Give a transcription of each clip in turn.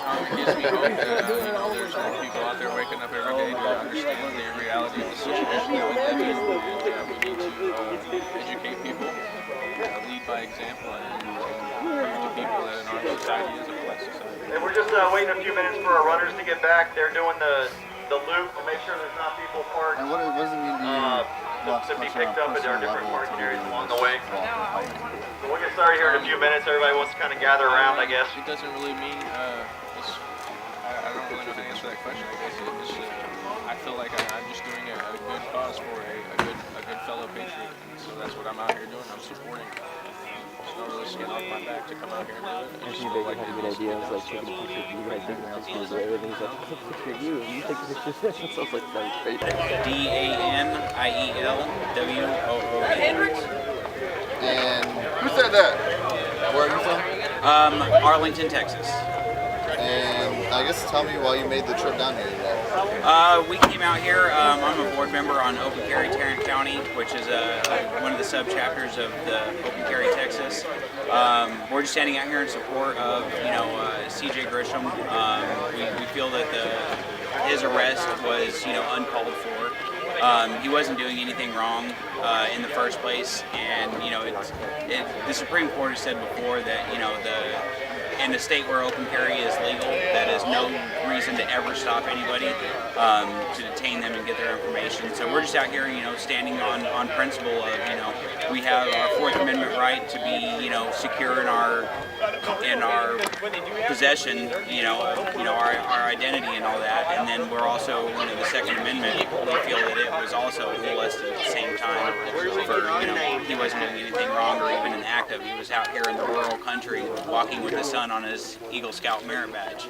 It gives me hope that there's more people out there waking up every day to understand the reality of the situation that we live in, and we need to educate people, lead by example, and prove to people that an armed society is a polite society. And we're just waiting a few minutes for our runners to get back. They're doing the loop to make sure there's not people parked. And what does it mean to you? To be picked up at our different parking areas along the way. So we'll get started here in a few minutes. Everybody wants to kind of gather around, I guess. It doesn't really mean, I don't really know how to answer that question. I guess I feel like I'm just doing a good cause for a good fellow patriot. And so that's what I'm out here doing. I'm supporting. It's not really skin off my back to come out here and do it. I think they had a good idea. I was like taking a picture of you guys thinking I was going to do it. And he's like, I took a picture of you. And you take a picture of this. So I was like, that was great. Hendricks? And who said that? Where are you from? Arlington, Texas. And I guess tell me why you made the trip down here today. We came out here. I'm a board member on Open Carry Tarrant County, which is one of the sub-chapters of the Open Carry Texas. We're just standing out here in support of, C.J. Grisham. We feel that his arrest was, uncalled for. He wasn't doing anything wrong in the first place, and the Supreme Court has said before that in a state where open carry is legal, that is no reason to ever stop anybody to detain them and get their information. So we're just out here, standing on principle of, we have our Fourth Amendment right to be, secure in our possession, our identity and all that. And then we're also, the Second Amendment, we feel that it was also molested at the same time for, he wasn't doing anything wrong or even an active. He was out here in the rural country walking with his son on his Eagle Scout merit badge.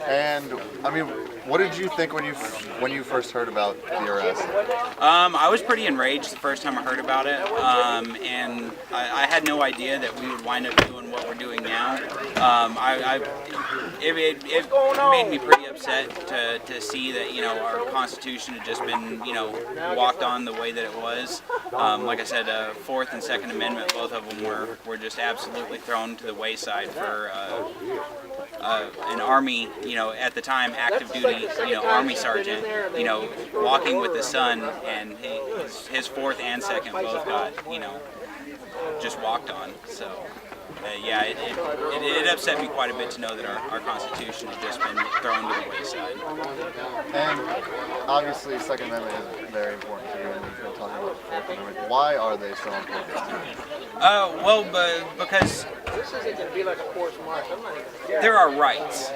And I mean, what did you think when you first heard about the arrest? I was pretty enraged the first time I heard about it, and I had no idea that we would wind up doing what we're doing now. It made me pretty upset to see that our Constitution had just been walked on the way that it was. Like I said, Fourth and Second Amendment, both of them were just absolutely thrown to the wayside for an Army, at the time active duty, Army sergeant, walking with his son, and his fourth and second both got, just walked on. So, yeah, it upset me quite a bit to know that our Constitution had just been thrown to the wayside. And obviously, Second Amendment is very important to you, and you've been talking about the Fourth Amendment. Why are they so important to you? Because this isn't going to be like a course march. I'm not even there are rights.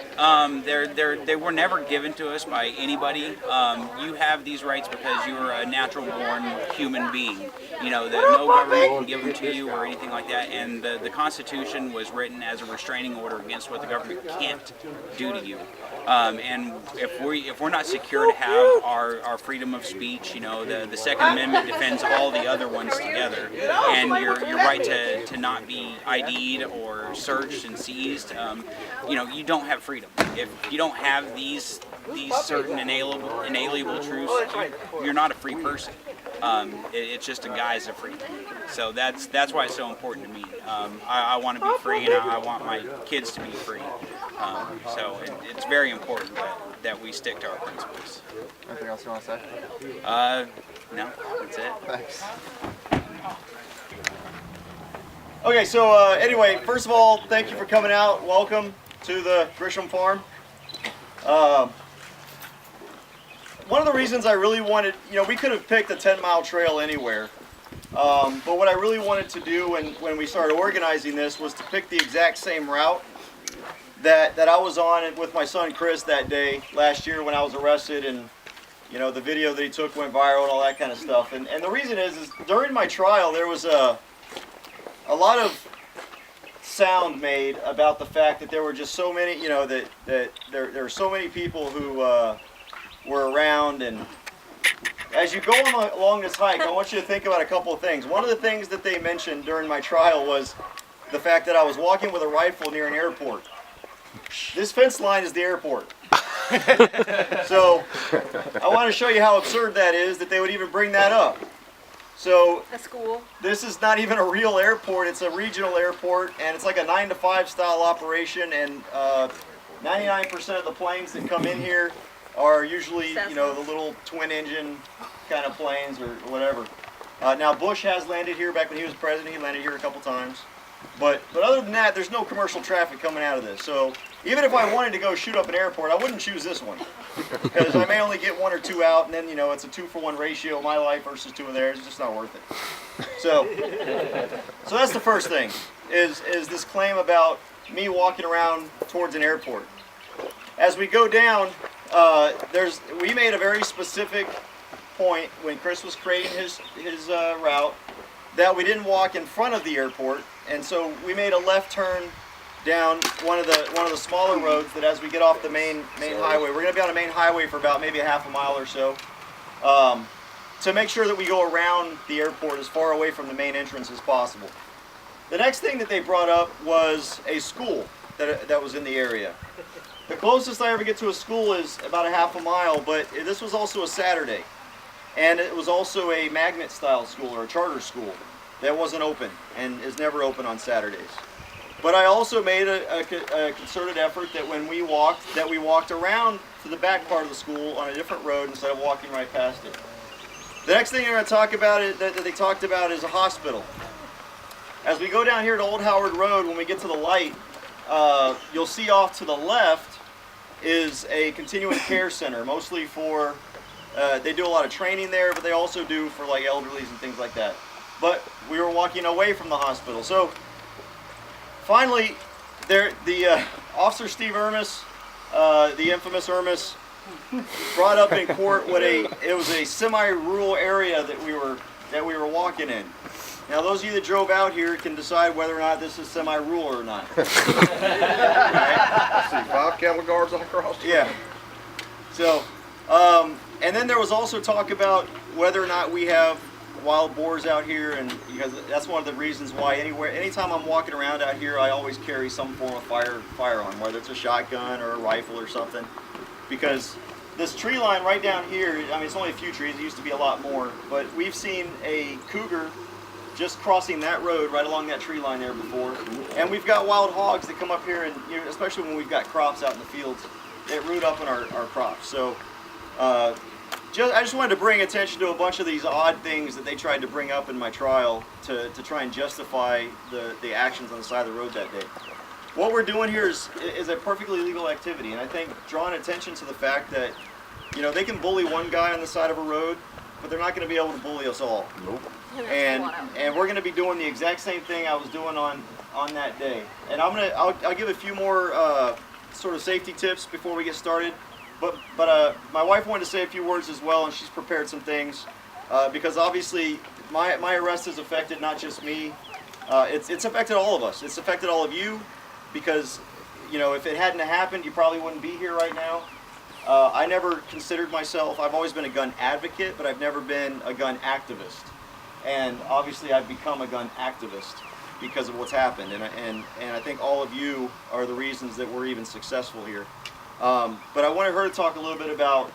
They were never given to us by anybody. You have these rights because you are a natural-born human being. That no government can give them to you or anything like that. And the Constitution was written as a restraining order against what the government can't do to you. And if we're not secure to have our freedom of speech, the Second Amendment defends all the other ones together, and your right to not be ID'd or searched and seized, you don't have freedom. If you don't have these certain inalienable truths, you're not a free person. It's just a guise of freedom. So that's why it's so important to me. I want to be free, and I want my kids to be free. So it's very important that we stick to our principles. Anything else you want to say? No, that's it. Thanks. Okay, so anyway, first of all, thank you for coming out. Welcome to the Grisham Farm. One of the reasons I really wanted, we could have picked a 10-mile trail anywhere. But what I really wanted to do when we started organizing this was to pick the exact same route that I was on with my son Chris that day last year when I was arrested, and the video that he took went viral and all that kind of stuff. And the reason is during my trial there was a lot of sound made about the fact that there were just so many, that there were so many people who were around. And as you go along this hike, I want you to think about a couple of things. One of the things that they mentioned during my trial was the fact that I was walking with a rifle near an airport. This fence line is the airport. So I want to show you how absurd that is, that they would even bring that up. So A school. this is not even a real airport, it's a regional airport, and it's like a 9 to 5 style operation, and 99% of the planes that come in here are usually, you know, the little twin engine kind of planes or whatever. Now Bush has landed here back when he was president. He landed here a couple times. But other than that, there's no commercial traffic coming out of this. So even if I wanted to go shoot up an airport, I wouldn't choose this one. Because I may only get 1 or 2 out, and then, you know, it's a 2-for-1 ratio, my life versus 2 of theirs. It's just not worth it. So that's the first thing, is this claim about me walking around towards an airport. As we go down, we made a very specific point when Chris was creating his route that we didn't walk in front of the airport, and so we made a left turn down one of the smaller roads that as we get off the main highway, we're going to be on a main highway for about maybe a half a mile or so, to make sure that we go around the airport as far away from the main entrance as possible. The next thing that they brought up was a school that was in the area. The closest I ever get to a school is about a half a mile, but this was also a Saturday. And it was also a magnet style school or a charter school that wasn't open and is never open on Saturdays. But I also made a concerted effort that when we walked around to the back part of the school on a different road instead of walking right past it. The next thing I'm going to talk about that they talked about is a hospital. As we go down here to Old Howard Road, when we get to the light, you'll see off to the left is a continuing care center, mostly for, they do a lot of training there, but they also do for like elderlies and things like that. But we were walking away from the hospital. So finally, the Officer Steve Ermis, the infamous Ermis, brought up in court it was a semi-rural area that we were walking in. Now, those of you that drove out here can decide whether or not this is semi-rural or not. I see 5 cattle guards all across. Yeah. So, and then there was also talk about whether or not we have wild boars out here, and because that's one of the reasons why anytime I'm walking around out here, I always carry some form of firearm, whether it's a shotgun or a rifle or something, because this tree line right down here, I mean, it's only a few trees. It used to be a lot more, but we've seen a cougar just crossing that road right along that tree line there before. And we've got wild hogs that come up here, and you know, especially when we've got crops out in the fields, that root up in our crops. So I just wanted to bring attention to a bunch of these odd things that they tried to bring up in my trial to try and justify the actions on the side of the road that day. What we're doing here is a perfectly legal activity, and I think drawing attention to the fact that, you know, they can bully one guy on the side of a road, but they're not going to be able to bully us all. Nope. And we're going to be doing the exact same thing I was doing on that day. And I'll give a few more sort of safety tips before we get started. But my wife wanted to say a few words as well, and she's prepared some things because obviously my arrest has affected not just me. It's affected all of us. It's affected all of you because, you know, if it hadn't happened, you probably wouldn't be here right now. I never considered myself, I've always been a gun advocate, but I've never been a gun activist. And obviously I've become a gun activist because of what's happened. And I think all of you are the reasons that we're even successful here. But I wanted her to talk a little bit about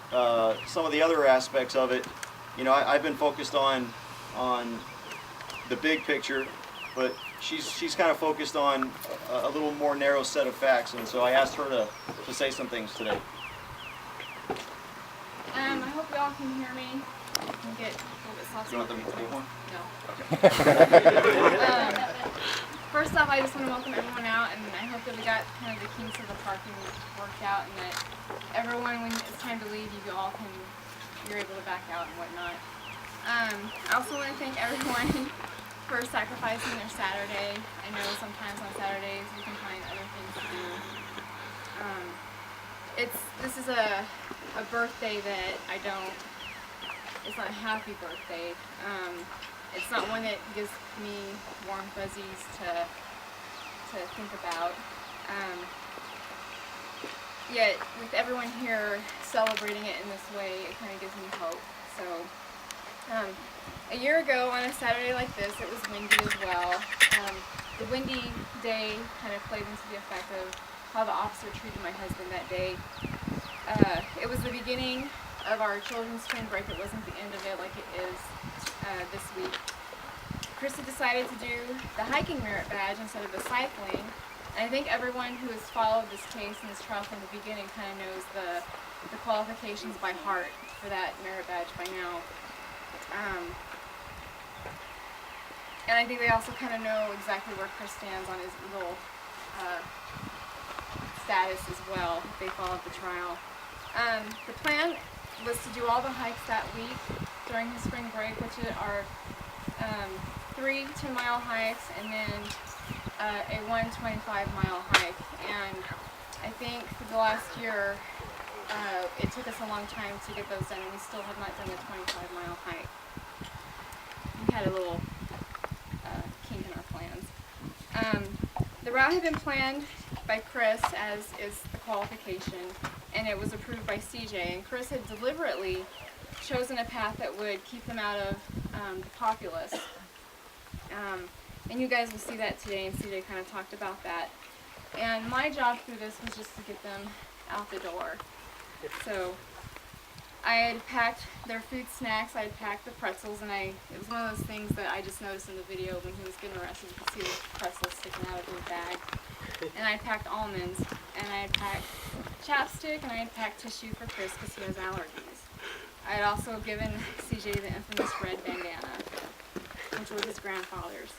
some of the other aspects of it. You know, I've been focused on the big picture, but she's kind of focused on a little more narrow set of facts. And so I asked her to say some things today. I hope y'all can hear me. I'll get a little bit saucy. You want them to take one? No. First off, I just want to welcome everyone out, and I hope that we got kind of the kinks of the parking worked out, and that everyone, when it's time to leave, you're able to back out and whatnot. I also want to thank everyone for sacrificing their Saturday. I know sometimes on Saturdays you can find other things to do. This is a birthday that it's not a happy birthday. It's not one that gives me warm fuzzies to think about. Yet, with everyone here celebrating it in this way, it kind of gives me hope. So, a year ago on a Saturday like this, it was windy as well. The windy day kind of played into the effect of how the officer treated my husband that day. It was the beginning of our children's spring break. It wasn't the end of it like it is this week. Krista decided to do the hiking merit badge instead of the cycling, And I think everyone who has followed this case and this trial from the beginning kind of knows the qualifications by heart for that merit badge by now. And I think they also kind of know exactly where Chris stands on his little status as well, if they followed the trial. The plan was to do all the hikes that week during his spring break, which are 3 10-mile hikes and then a 1 25-mile hike. And I think for the last year, it took us a long time to get those done, and we still have not done the 25-mile hike. We had a little kink in our plans. The route had been planned by Chris, as is the qualification, and it was approved by CJ. And Chris had deliberately chosen a path that would keep them out of the populace. And you guys will see that today, and CJ kind of talked about that. And my job through this was just to get them out the door. So I had packed their food snacks, I had packed the pretzels, and it was one of those things that I just noticed in the video when he was getting arrested. You could see the pretzels sticking out of his bag. And I had packed almonds, and I had packed chapstick, and I had packed tissue for Chris because he has allergies. I had also given CJ the infamous red bandana, which was his grandfather's.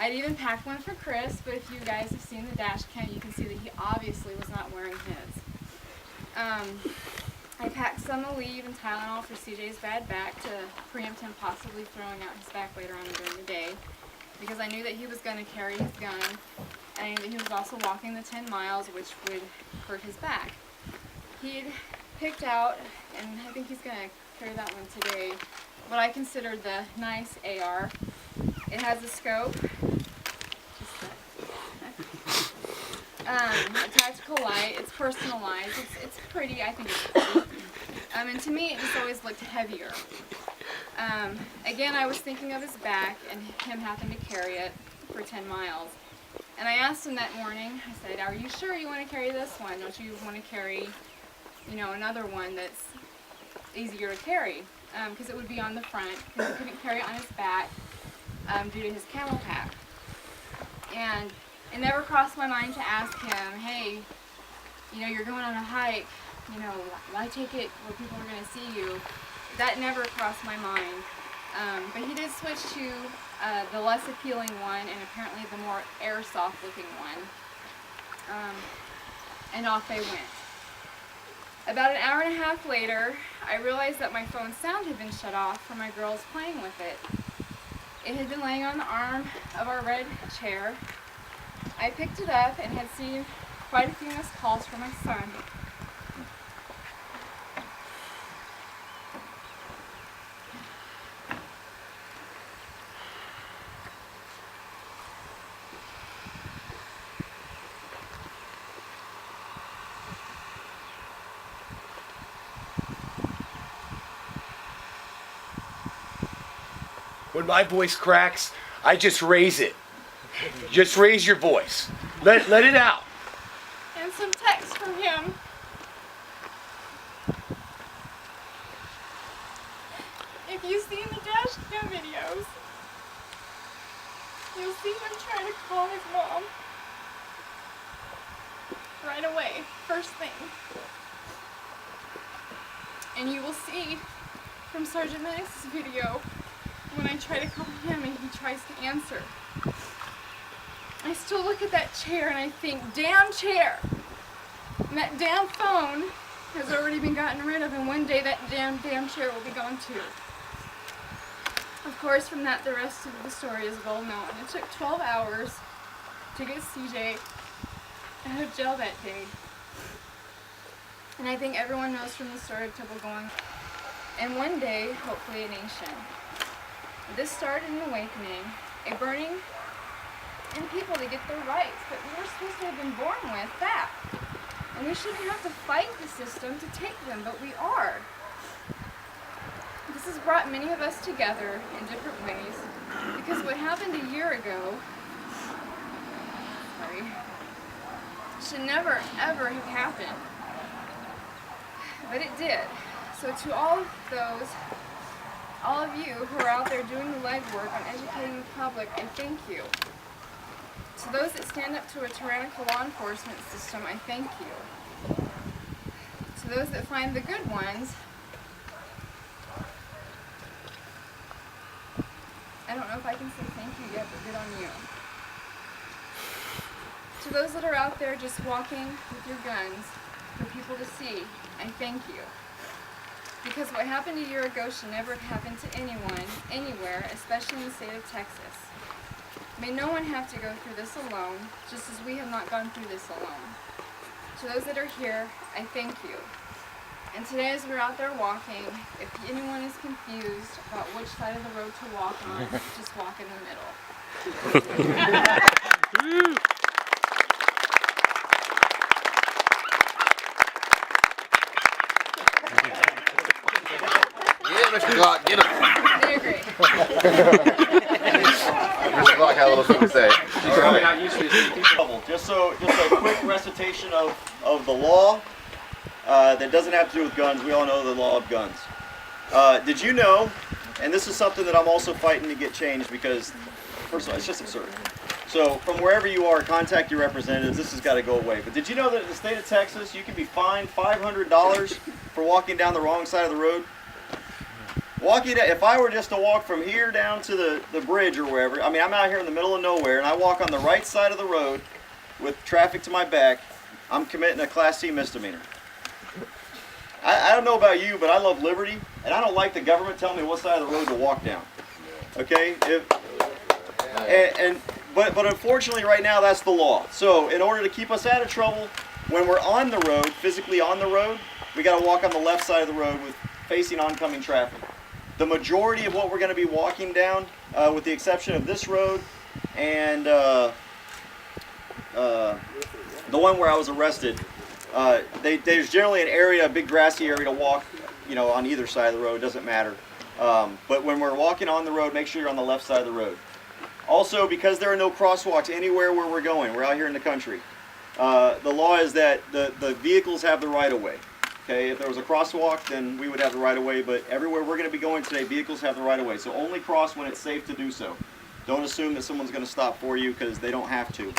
I'd even packed one for Chris, but if you guys have seen the dash cam, you can see that he obviously was not wearing his. I packed some Aleve and Tylenol for CJ's bad back to preempt him possibly throwing out his back later on during the day, because I knew that he was going to carry his gun, and I knew that he was also walking the 10 miles, which would hurt his back. He'd picked out, and I think he's going to carry that one today, what I considered the nice AR. It has a scope, a tactical light. It's personalized. It's pretty. I think it's pretty. And to me, it just always looked heavier. Again, I was thinking of his back and him having to carry it for 10 miles. And I asked him that morning, I said, "Are you sure you want to carry this one? Don't you want to carry, another one that's easier to carry?" Because it would be on the front, because he couldn't carry it on his back due to his camel pack. And it never crossed my mind to ask him, "Hey, you're going on a hike, why take it where people are going to see you?" That never crossed my mind. But he did switch to the less appealing one, and apparently the more airsoft looking one. And off they went. About an hour and a half later, I realized that my phone's sound had been shut off from my girls playing with it. It had been laying on the arm of our red chair. I picked it up and had seen quite a few missed calls from my son. When my voice cracks, I just raise it. Just raise your voice. Let it out. And some text from him. If you've seen the dash cam videos, you'll see him trying to call his mom right away, first thing. And you will see from Sergeant Lennox's video when I try to call him and he tries to answer. I still look at that chair and I think, damn chair! And that damn phone has already been gotten rid of, and one day that damn chair will be gone too. Of course, from that, the rest of the story is well known. It took 12 hours to get CJ out of jail that day. And I think everyone knows from the story of Tubble going, and one day, hopefully a nation. This started an awakening, a burning in people to get their rights that we were supposed to have been born with back. And we shouldn't have to fight the system to take them, but we are. This has brought many of us together in different ways, because what happened a year ago, should never ever have happened. But it did. So to all of you who are out there doing the legwork on educating the public, I thank you. To To those that stand up to a tyrannical law enforcement system, I thank you. To those that find the good ones, I don't know if I can say thank you yet, but good on you. To those that are out there just walking with your guns for people to see, I thank you. Because what happened a year ago should never have happened to anyone, anywhere, especially in the state of Texas. May no one have to go through this alone, just as we have not gone through this alone. To those that are here, I thank you. And today as we're out there walking, if anyone is confused about which side of the road to walk on, just walk in the middle. Yeah, Mr. Glock, get him. They agree. Mr. Glock had a little something to say. Just a quick recitation of the law that doesn't have to do with guns. We all know the law of guns. Did you know, and this is something that I'm also fighting to get changed because, first of all, it's just absurd. So from wherever you are, contact your representatives. This has got to go away. But did you know that in the state of Texas, you can be fined $500 for walking down the wrong side of the road? If I were just to walk from here down to the bridge or wherever, I mean, I'm out here in the middle of nowhere, and I walk on the right side of the road with traffic to my back, I'm committing a Class C misdemeanor. I don't know about you, but I love liberty, and I don't like the government telling me what side of the road to walk down. Okay? But unfortunately, right now, that's the law. So in order to keep us out of trouble, when we're on the road, physically on the road, we got to walk on the left side of the road with facing oncoming traffic. The majority of what we're going to be walking down, with the exception of this road and the one where I was arrested, there's generally an area, a big grassy area to walk, on either side of the road. It doesn't matter. But when we're walking on the road, make sure you're on the left side of the road. Also, because there are no crosswalks anywhere where we're going, we're out here in the country, the law is that the vehicles have the right-of-way. Okay, if there was a crosswalk, then we would have the right-of-way, but everywhere we're going to be going today, vehicles have the right-of-way. So only cross when it's safe to do so. Don't assume that someone's going to stop for you because they don't have to.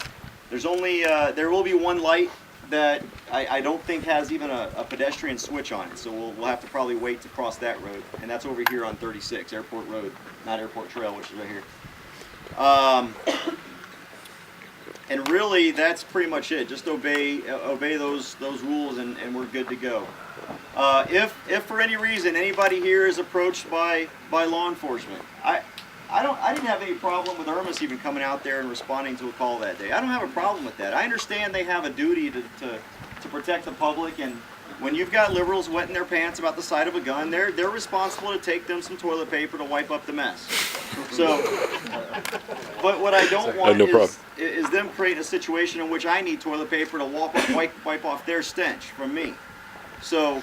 There's only, there will be one light that I don't think has even a pedestrian switch on it, so we'll have to probably wait to cross that road, and that's over here on 36, Airport Road, not Airport Trail, which is right here. And really, that's pretty much it. Just obey those rules, and we're good to go. If for any reason anybody here is approached by law enforcement, I didn't have any problem with Irmis even coming out there and responding to a call that day. I don't have a problem with that. I understand they have a duty to protect the public, and when you've got liberals wetting their pants about the sight of a gun, they're responsible to take them some toilet paper to wipe up the mess. So, but what I don't want is them creating a situation in which I need toilet paper to wipe off their stench from me. So,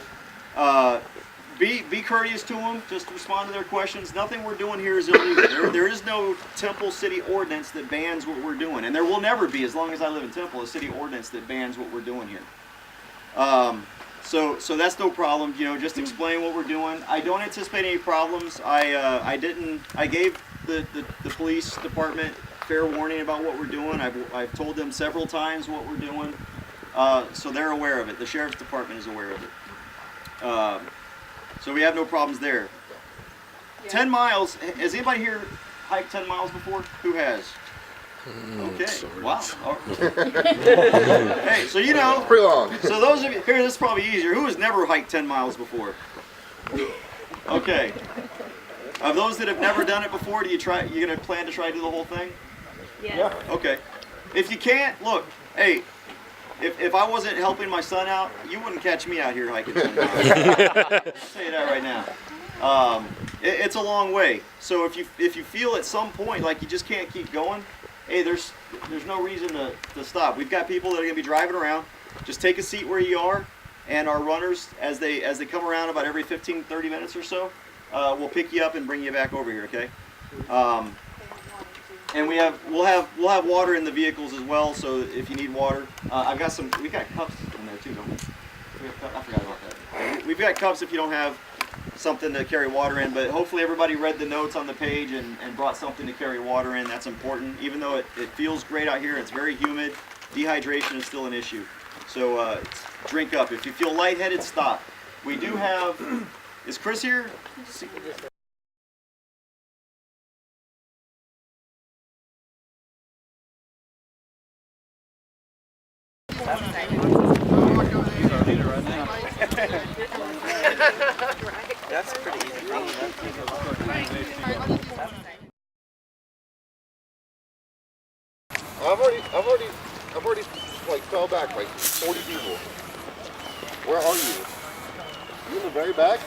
be courteous to them. Just respond to their questions. Nothing we're doing here is illegal. There is no Temple City ordinance that bans what we're doing, and there will never be, as long as I live in Temple, a city ordinance that bans what we're doing here. So that's no problem. Just explain what we're doing. I don't anticipate any problems. I gave the police department fair warning about what we're doing. I've told them several times what we're doing, so they're aware of it. The sheriff's department is aware of it. So we have no problems there. Yeah. 10 miles. Has anybody here hiked 10 miles before? Who has? Okay. Wow. Hey, so pretty long. So those of you here, this is probably easier. Who has never hiked 10 miles before? Okay. Of those that have never done it before, you gonna plan to try to do the whole thing? Yeah. Okay. If you can't, look. Hey, if I wasn't helping my son out, you wouldn't catch me out here hiking 10 miles. I'll tell you that right now. It's a long way. So if you feel at some point like you just can't keep going, hey, there's no reason to stop. We've got people that are going to be driving around. Just take a seat where you are, and our runners, as they come around about every 15, 30 minutes or so, we'll pick you up and bring you back over here, okay? And we'll have water in the vehicles as well, so if you need water, we got cups in there too, don't we? I forgot about that. We've got cups if you don't have something to carry water in. But hopefully everybody read the notes on the page and brought something to carry water in. That's important. Even though it feels great out here, it's very humid. Dehydration is still an issue. So drink up. If you feel lightheaded, stop. We do have, is Chris here? That's pretty easy. I've already like fell back like 40 people. Where are you? You in the very back?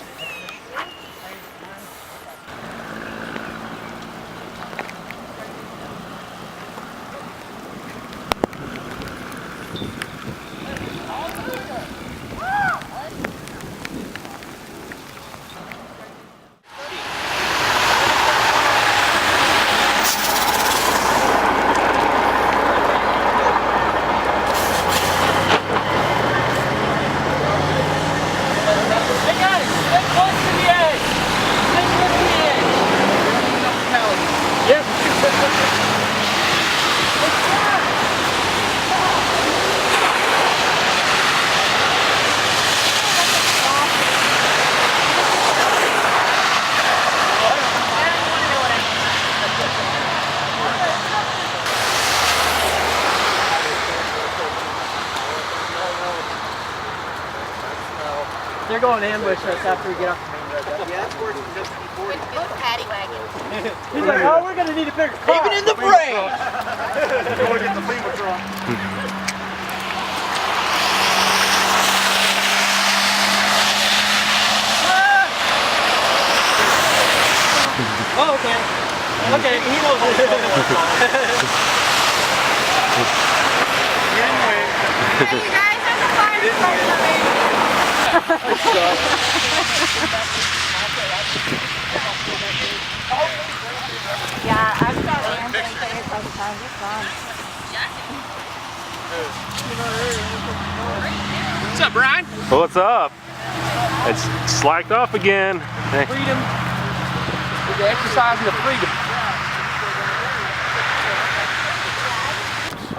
They're going to ambush us after we get off the main road. Yeah, that's working just before. Paddy wagon. He's like, oh, we're going to need a bigger car. Even in the brain! Going to get the FEMA truck. Oh, okay. Okay, he knows what's going on. Hey, you guys, there's a fire truck coming. Yeah, I've got ambulance all the time. It's fun. What's up, Brian? What's up? It's slacked off again. Freedom. We're exercising the freedom.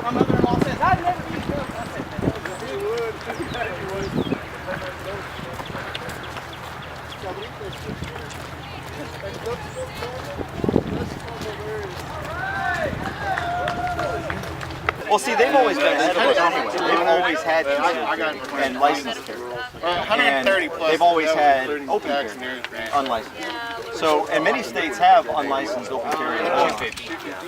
My mother-in-law says, I'd never be good. Well, see, they've always been ahead of us anyway. They've always had concealed carry and licensed carry. 130 plus. They've always had open carry, unlicensed. So, and many states have unlicensed open carry as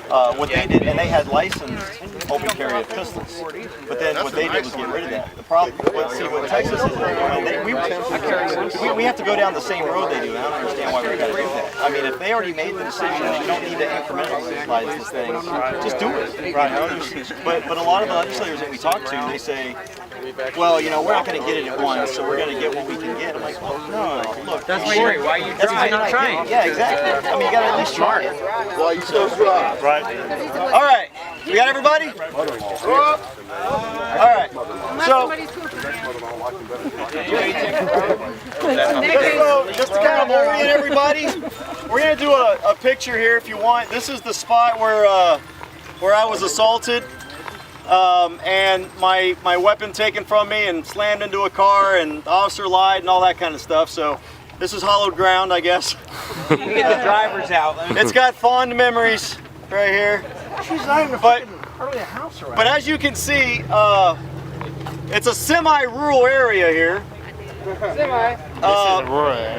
well. What they did, and they had licensed open carry of pistols. But then what they did was get rid of that. The problem, see, what Texas is doing, we have to go down the same road they do. And I don't understand why we got to do that. I mean, if they already made the decision, you don't need to incrementalize this thing. Just do it. Right. But a lot of the legislators that we talk to, they say, well, you know, we're not going to get it at once, so we're going to get what we can get. I'm like, well, no, look. That's why are you not trying? Yeah, exactly. I mean, you got to at least try it. Well, you still try. Right. All right. We got everybody? All right. So, just to kind of orient everybody, we're going to do a picture here if you want. This is the spot where I was assaulted. And my weapon taken from me and slammed into a car, and the officer lied and all that kind of stuff. So this is hallowed ground, I guess. You get the drivers out. It's got fond memories right here. She's not even hardly a house around. But as you can see, it's a semi-rural area here.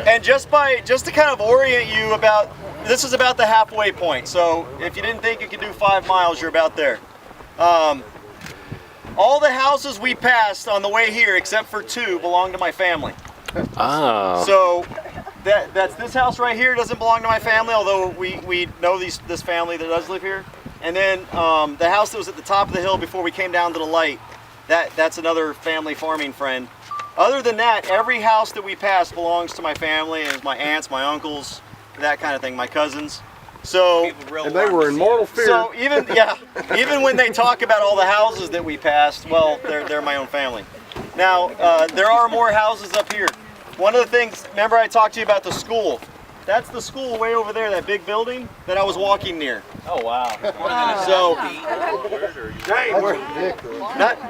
And just to kind of orient you about, this is about the halfway point. So if you didn't think you could do 5 miles, you're about there. All the houses we passed on the way here, except for 2, belong to my family. Oh. So that's this house right here doesn't belong to my family, although we know this family that does live here. And then the house that was at the top of the hill before we came down to the light, that's another family farming friend. Other than that, every house that we pass belongs to my family, and my aunts, my uncles, that kind of thing, my cousins. So, And they were in mortal fear. so even when they talk about all the houses that we passed, well, they're my own family. Now, there are more houses up here. one of the things, remember I talked to you about the school. That's the school way over there, that big building that I was walking near. Oh, wow. So,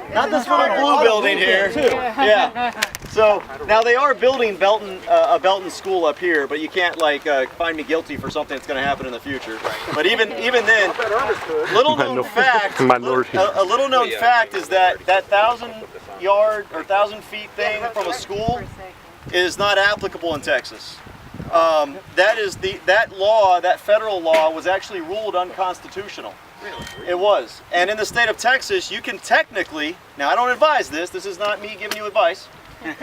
not this little blue building here. Yeah. So now they are building a Belton school up here, but you can't like find me guilty for something that's going to happen in the future. But even then, little known fact, a little known fact is that 1,000-yard or 1,000 feet thing from a school is not applicable in Texas. That federal law was actually ruled unconstitutional. Really? It was. And in the state of Texas, you can technically, now I don't advise this is not me giving you advice,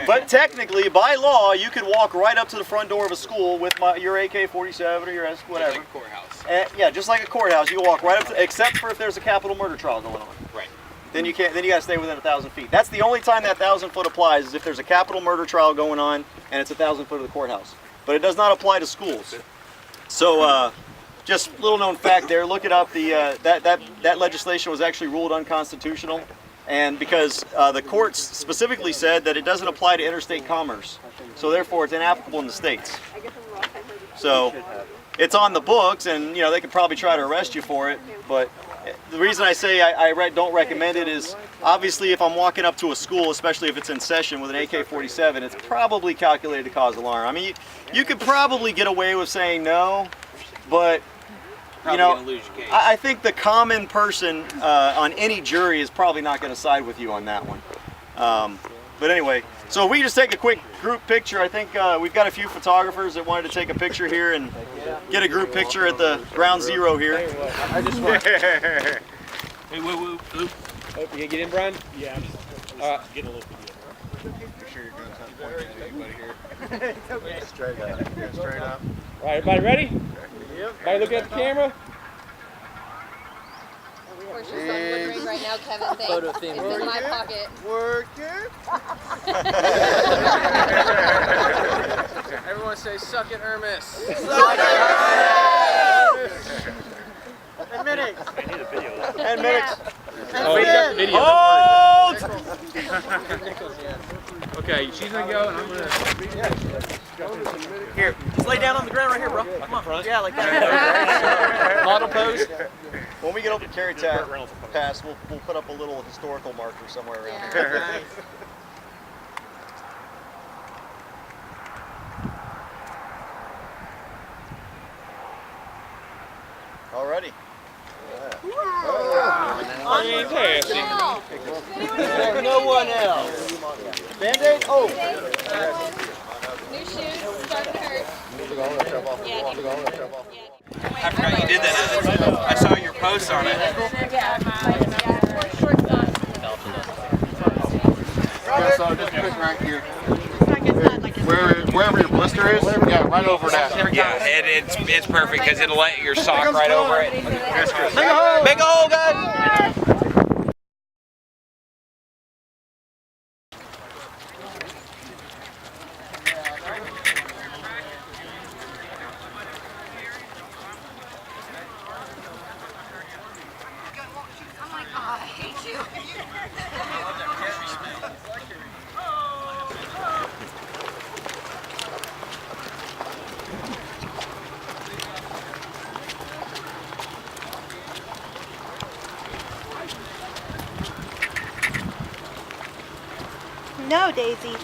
but technically, by law, you could walk right up to the front door of a school with your AK-47 or your whatever. Like a courthouse. Yeah, just like a courthouse, you can walk right up to, except for if there's a capital murder trial going on. Right. Then you can't. Then you got to stay within 1,000 feet. That's the only time that 1,000 foot applies is if there's a capital murder trial going on and it's 1,000 foot of the courthouse. But it does not apply to schools. So, just little known fact there. Look it up. That legislation was actually ruled unconstitutional, and because the courts specifically said that it doesn't apply to interstate commerce, so therefore it's inapplicable in the states. So, it's on the books, and they could probably try to arrest you for it. But the reason I say I don't recommend it is obviously if I'm walking up to a school, especially if it's in session with an AK-47, it's probably calculated to cause alarm. I mean, you could probably get away with saying no, but I think the common person on any jury is probably not going to side with you on that one. But anyway, so if we just take a quick group picture, I think we've got a few photographers that wanted to take a picture here and get a group picture at the ground zero here. I just want. Hey, woo. Oh, you gonna get in, Brian? Yeah. Get a little video. Make sure you're going to point to anybody here. Straight up. Yeah, straight up. All right, everybody ready? Yep. Everybody looking at the camera? We're just on Woodring right now, Kevin. Thanks. Photo theme. It's in my pocket. Work it. Everyone say, suck it, Hermes. Suck it! And minutes. I need a video of that. And minutes. Oh, we got the video. Hold! Okay, she's gonna go, and I'm gonna. Here, Just lay down on the ground right here, bro. Come on. Yeah, like that. Model pose. When we get over to Carry Pass, we'll put up a little historical marker somewhere around here. Alrighty. Fantastic. No one else. Band-Aid? Oh. New shoes, starting to hurt. I forgot you did that. I saw your post on it. Yeah, so just put right here. Wherever your blister is, yeah, right over that. Yeah, it's perfect because it'll let your sock right over it. Big hole, guys! No, Daisy.